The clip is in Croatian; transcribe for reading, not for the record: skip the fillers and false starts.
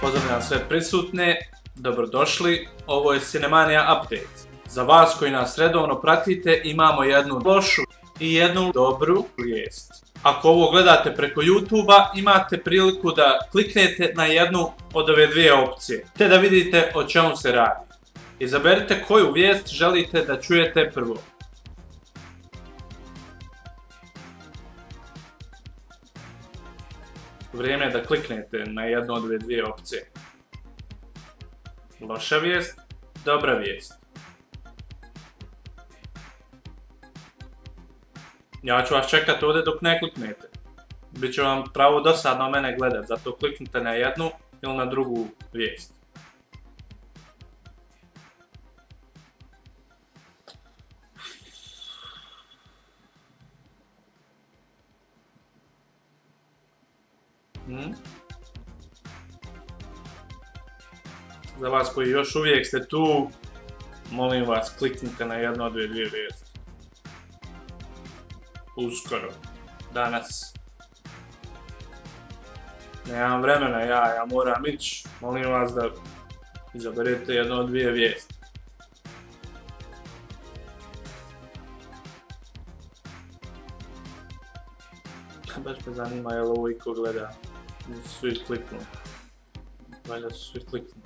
Pozdravljam sve prisutne, dobrodošli, ovo je Cinemania Update. Za vas koji nas redovno pratite imamo jednu lošu i jednu dobru vijest. Ako ovo gledate preko YouTube-a imate priliku da kliknete na jednu od ove dvije opcije, te da vidite o čemu se radi. Izaberite koju vijest želite da čujete prvo. Vrijeme je da kliknete na jednu od ove dvije opcije. Loša vijest, dobra vijest. Ja ću vas čekati ovdje dok ne kliknete. Biće vam pravo dosadno mene gledat, zato kliknite na jednu ili na drugu vijest. Za vas koji još uvijek ste tu, molim vas kliknite na jednu od ove dvije vijesti. Uskoro. Danas. Nemam vremena, ja moram ići. Molim vas da izaberete jednu od dvije vijesti. Baš me zanima je li ovo iko gleda. Svi kliknu. Valjda su svi kliknu.